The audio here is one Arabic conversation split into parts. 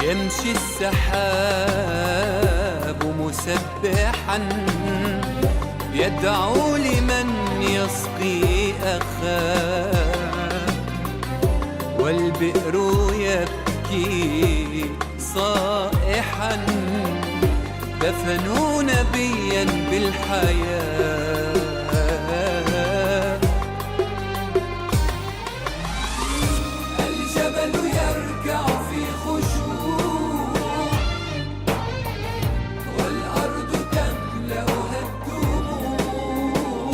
يمشي السحاب مسبحا يدعو لمن يسقي أخاه، والبئر يبكي صائحا دفنوا نبيا بالحياة. الجبل يركع في خشوع والأرض تملأها الدموع،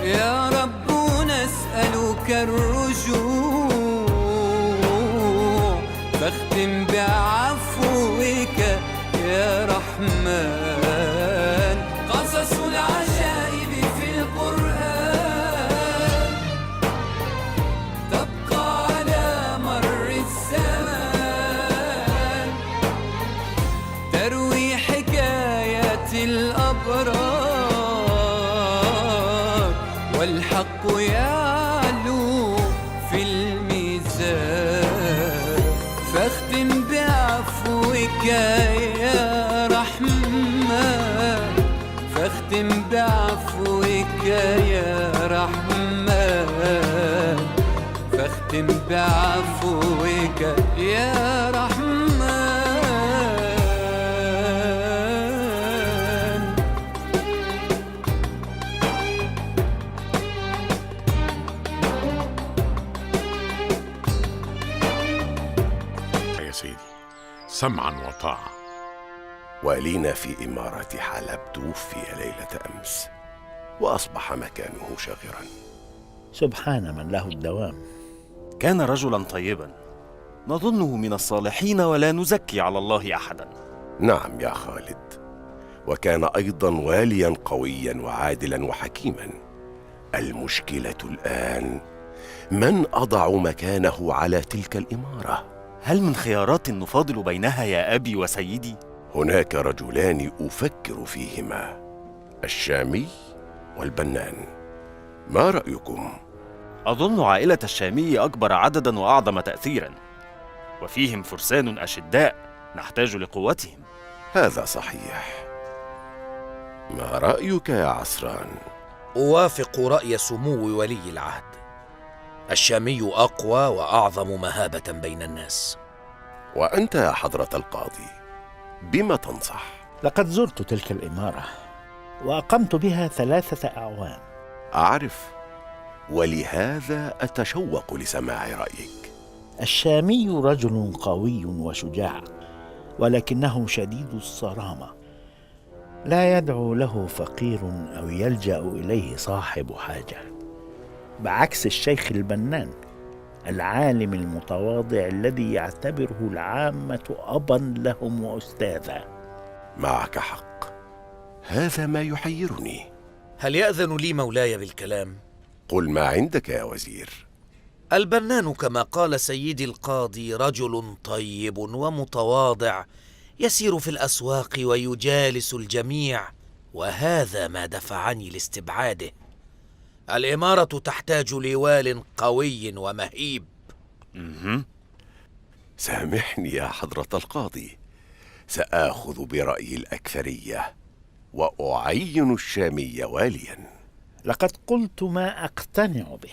يا رب نسألك الرجوع، فاختم بعفوك يا رحمن. قصص العجائب في القرآن تبقى على مر الزمان، تروي حكايات الأبرار، والحق يعلو في الميزان. فاختم بعفوك يا رحمن، فاختم بعفوك يا رحمن، فاختم بعفوك يا رحمن. يا سيدي سمعا وطاعة. والينا في إمارة حلب توفي ليلة أمس، وأصبح مكانه شاغرا. سبحان من له الدوام. كان رجلا طيبا نظنه من الصالحين ولا نزكي على الله أحدا. نعم يا خالد، وكان أيضا واليا قويا وعادلا وحكيما. المشكلة الآن من أضع مكانه على تلك الإمارة؟ هل من خيارات نفاضل بينها يا أبي وسيدي؟ هناك رجلان أفكر فيهما، الشامي والبنان. ما رأيكم؟ أظن عائلة الشامي أكبر عددا وأعظم تأثيرا، وفيهم فرسان أشداء نحتاج لقوتهم. هذا صحيح. ما رأيك يا عصران؟ أوافق رأي سمو ولي العهد. الشامي أقوى وأعظم مهابة بين الناس. وأنت يا حضرة القاضي بما تنصح؟ لقد زرت تلك الإمارة وأقمت بها 3 أعوام. أعرف، ولهذا أتشوق لسماع رأيك. الشامي رجل قوي وشجاع، ولكنه شديد الصرامة، لا يدعو له فقير أو يلجأ إليه صاحب حاجة، بعكس الشيخ البنان العالم المتواضع الذي يعتبره العامة أبا لهم وأستاذا. معك حق، هذا ما يحيرني. هل يأذن لي مولاي بالكلام؟ قل ما عندك يا وزير. البنان كما قال سيدي القاضي رجل طيب ومتواضع، يسير في الأسواق ويجالس الجميع، وهذا ما دفعني لاستبعاده. الإمارة تحتاج لوال قوي ومهيب. سامحني يا حضرة القاضي، سآخذ برأي الأكثرية وأعين الشامي واليا. لقد قلت ما أقتنع به،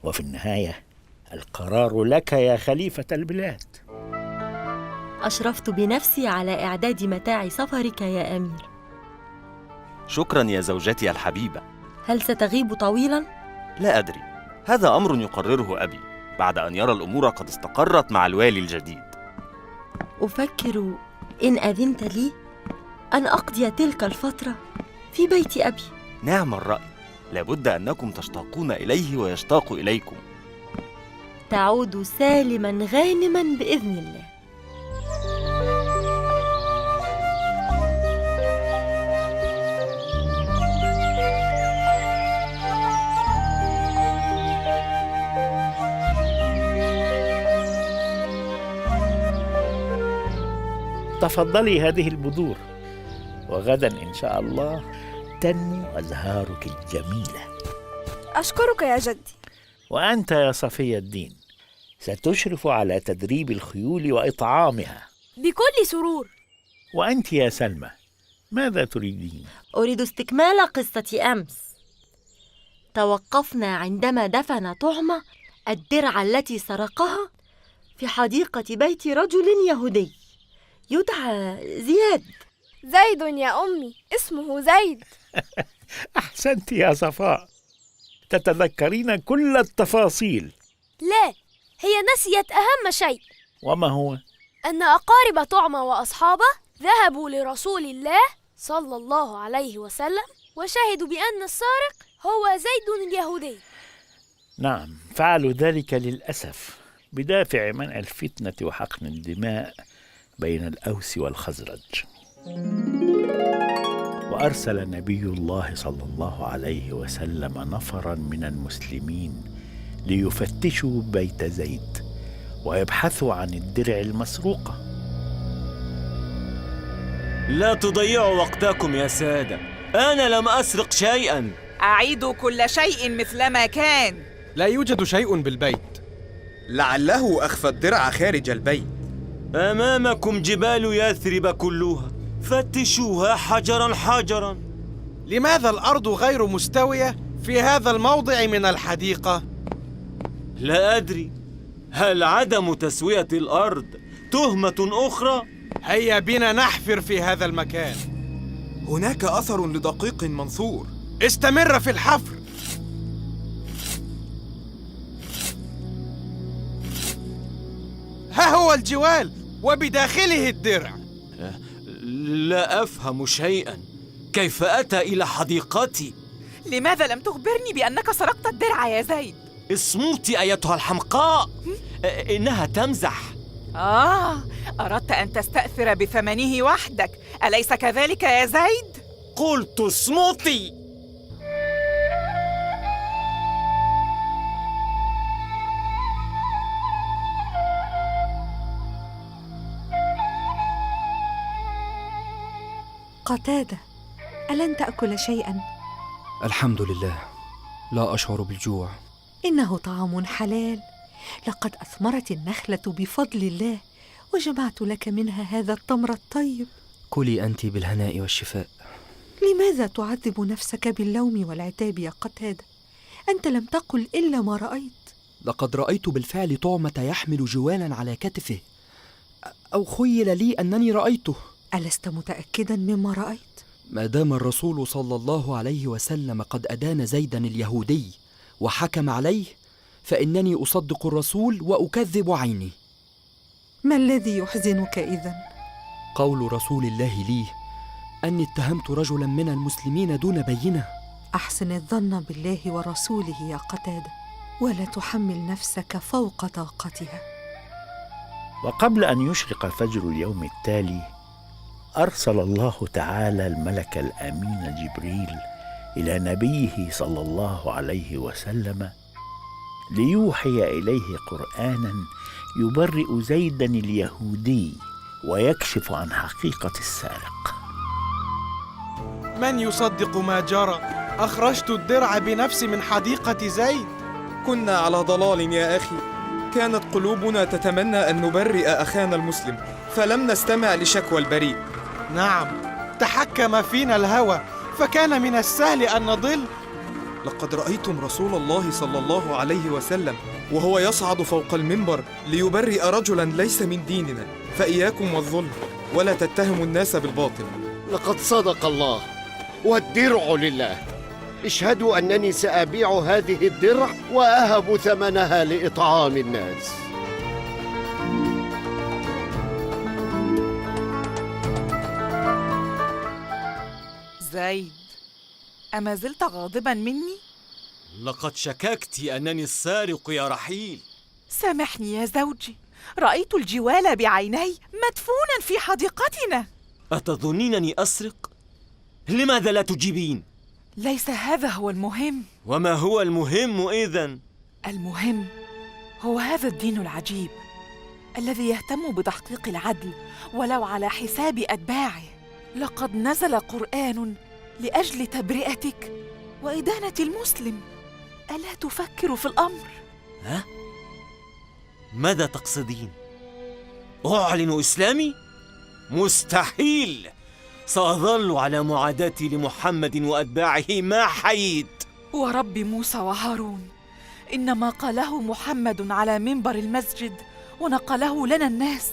وفي النهاية القرار لك يا خليفة البلاد. أشرفت بنفسي على إعداد متاع سفرك يا أمير. شكرا يا زوجتي الحبيبة. هل ستغيب طويلا؟ لا أدري، هذا أمر يقرره أبي بعد أن يرى الأمور قد استقرت مع الوالي الجديد. أفكر إن أذنت لي أن أقضي تلك الفترة في بيت أبي. نعم الرأي، لابد أنكم تشتاقون إليه ويشتاق إليكم. تعود سالما غانما بإذن الله. تفضلي هذه البذور، وغدا إن شاء الله تنمو أزهارك الجميلة. أشكرك يا جدي. وأنت يا صفي الدين، ستشرف على تدريب الخيول وإطعامها. بكل سرور. وأنت يا سلمى ماذا تريدين؟ أريد استكمال قصة أمس. توقفنا عندما دفن طعمة الدرع التي سرقها في حديقة بيت رجل يهودي يدعى زياد. زيد يا أمي، اسمه زيد. أحسنت يا صفاء، تتذكرين كل التفاصيل. لا، هي نسيت أهم شيء. وما هو؟ أن أقارب طعمة وأصحابه ذهبوا لرسول الله صلى الله عليه وسلم وشهدوا بأن السارق هو زيد اليهودي. نعم، فعلوا ذلك للأسف بدافع منع الفتنة وحقن الدماء بين الأوس والخزرج. وأرسل نبي الله صلى الله عليه وسلم نفرا من المسلمين ليفتشوا بيت زيد ويبحثوا عن الدرع المسروقة. لا تضيعوا وقتكم يا سادة، أنا لم أسرق شيئا. أعيدوا كل شيء مثلما كان. لا يوجد شيء بالبيت. لعله أخفى الدرع خارج البيت. أمامكم جبال يثرب كلها، فتشوها حجرا حجرا. لماذا الأرض غير مستوية في هذا الموضع من الحديقة؟ لا أدري، هل عدم تسوية الأرض تهمة أخرى؟ هيا بنا نحفر في هذا المكان. هناك أثر لدقيق منثور. استمر في الحفر. ها هو الجوال وبداخله الدرع. لا أفهم شيئا، كيف أتى إلى حديقتي؟ لماذا لم تخبرني بأنك سرقت الدرع يا زيد؟ اصمتي أيتها الحمقاء، إنها تمزح. أردت أن تستأثر بثمنه وحدك، أليس كذلك يا زيد؟ قلت اصمتي. قتادة، ألن تأكل شيئا؟ الحمد لله، لا أشعر بالجوع. إنه طعام حلال، لقد أثمرت النخلة بفضل الله وجمعت لك منها هذا التمر الطيب. كلي أنت بالهناء والشفاء. لماذا تعذب نفسك باللوم والعتاب يا قتادة؟ أنت لم تقل إلا ما رأيت. لقد رأيت بالفعل طعمة يحمل جوالا على كتفه، أو خيل لي أنني رأيته. ألست متأكدا مما رأيت؟ ما دام الرسول صلى الله عليه وسلم قد أدان زيدا اليهودي وحكم عليه، فإنني أصدق الرسول وأكذب عيني. ما الذي يحزنك إذن؟ قول رسول الله لي أني اتهمت رجلا من المسلمين دون بينة. أحسن الظن بالله ورسوله يا قتادة، ولا تحمل نفسك فوق طاقتها. وقبل أن يشرق فجر اليوم التالي أرسل الله تعالى الملك الأمين جبريل إلى نبيه صلى الله عليه وسلم ليوحي إليه قرآنا يبرئ زيدا اليهودي ويكشف عن حقيقة السارق. من يصدق ما جرى؟ أخرجت الدرع بنفسي من حديقة زيد. كنا على ضلال يا أخي، كانت قلوبنا تتمنى أن نبرئ أخانا المسلم، فلم نستمع لشكوى البريء. نعم، تحكم فينا الهوى، فكان من السهل أن نضل. لقد رأيتم رسول الله صلى الله عليه وسلم وهو يصعد فوق المنبر ليبرئ رجلا ليس من ديننا، فإياكم والظلم، ولا تتهموا الناس بالباطل. لقد صدق الله، والدرع لله. اشهدوا أنني سأبيع هذه الدرع وأهب ثمنها لإطعام الناس. زيد، أما زلت غاضبا مني؟ لقد شككت أنني السارق يا رحيل. سامحني يا زوجي، رأيت الجوال بعيني مدفونا في حديقتنا. أتظنينني أسرق؟ لماذا لا تجيبين؟ ليس هذا هو المهم. وما هو المهم إذن؟ المهم هو هذا الدين العجيب الذي يهتم بتحقيق العدل ولو على حساب أتباعه. لقد نزل قرآن لأجل تبرئتك وإدانة المسلم. ألا تفكر في الأمر؟ ماذا تقصدين؟ أعلن إسلامي؟ مستحيل! سأظل على معاداتي لمحمد وأتباعه ما حييت. ورب موسى وهارون، إن ما قاله محمد على منبر المسجد ونقله لنا الناس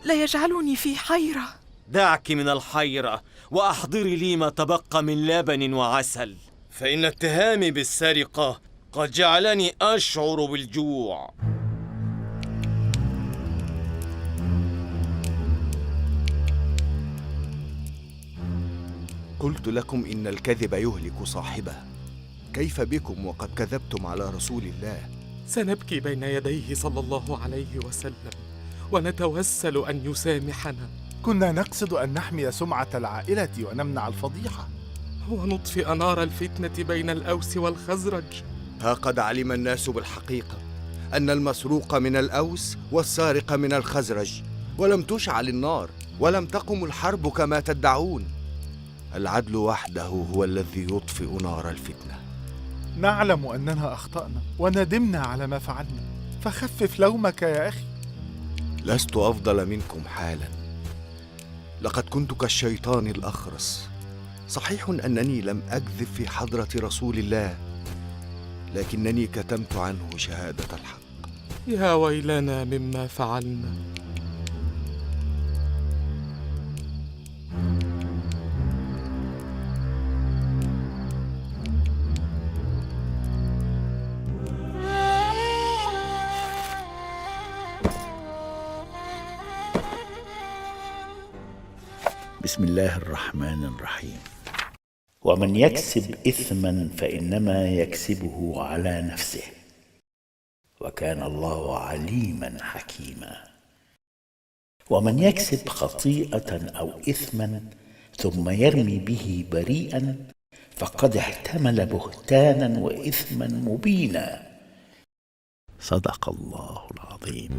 لا يجعلني في حيرة. دعك من الحيرة وأحضري لي ما تبقى من لبن وعسل، فإن اتهامي بالسرقة قد جعلني أشعر بالجوع. قلت لكم إن الكذب يهلك صاحبه، كيف بكم وقد كذبتم على رسول الله؟ سنبكي بين يديه صلى الله عليه وسلم ونتوسل أن يسامحنا. كنا نقصد أن نحمي سمعة العائلة ونمنع الفضيحة، ونطفئ نار الفتنة بين الأوس والخزرج. ها قد علم الناس بالحقيقة أن المسروق من الأوس والسارق من الخزرج، ولم تشعل النار ولم تقم الحرب كما تدعون. العدل وحده هو الذي يطفئ نار الفتنة. نعلم أننا أخطأنا وندمنا على ما فعلنا، فخفف لومك يا أخي. لست أفضل منكم حالا، لقد كنت كالشيطان الأخرس. صحيح أنني لم أكذب في حضرة رسول الله، لكنني كتمت عنه شهادة الحق. يا ويلنا مما فعلنا. بسم الله الرحمن الرحيم. ومن يكسب إثما فإنما يكسبه على نفسه، وكان الله عليما حكيما. ومن يكسب خطيئة أو إثما ثم يرمي به بريئا فقد احتمل بهتانا وإثما مبينا. صدق الله العظيم.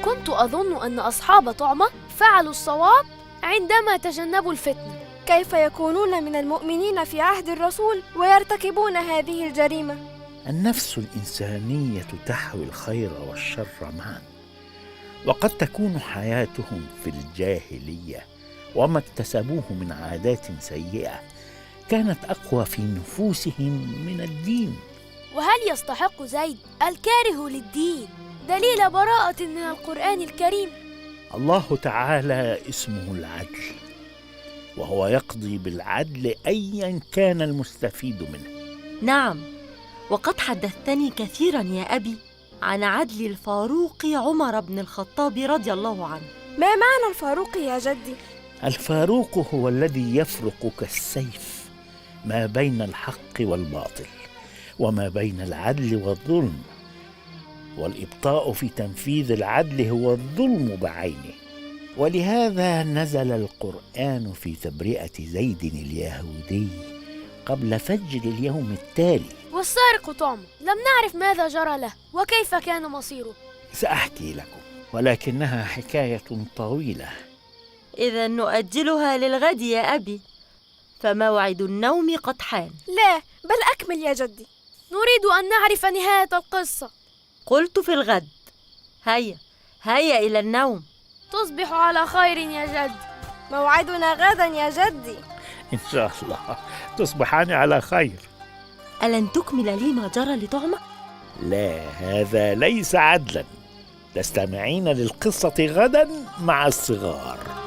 كنت أظن أن أصحاب طعمة فعلوا الصواب عندما تجنبوا الفتنة. كيف يكونون من المؤمنين في عهد الرسول ويرتكبون هذه الجريمة؟ النفس الإنسانية تحوي الخير والشر معا، وقد تكون حياتهم في الجاهلية وما اكتسبوه من عادات سيئة كانت أقوى في نفوسهم من الدين. وهل يستحق زيد الكاره للدين دليل براءة من القرآن الكريم؟ الله تعالى اسمه العدل، وهو يقضي بالعدل أيا كان المستفيد منه. نعم، وقد حدثتني كثيرا يا أبي عن عدل الفاروق عمر بن الخطاب رضي الله عنه. ما معنى الفاروق يا جدي؟ الفاروق هو الذي يفرق كالسيف ما بين الحق والباطل وما بين العدل والظلم، والإبطاء في تنفيذ العدل هو الظلم بعينه. ولهذا نزل القرآن في تبرئة زيد اليهودي قبل فجر اليوم التالي. والسارق طعم لم نعرف ماذا جرى له وكيف كان مصيره. سأحكي لكم، ولكنها حكاية طويلة. إذا نؤجلها للغد يا أبي، فموعد النوم قد حان. لا، بل أكمل يا جدي. نريد أن نعرف نهاية القصة. قلت في الغد. هيا إلى النوم. تصبح على خير يا جد. موعدنا غدا يا جدي. إن شاء الله تصبحان على خير. ألن تكمل لي ما جرى لطعمة؟ لا، هذا ليس عدلا. تستمعين للقصة غدا مع الصغار.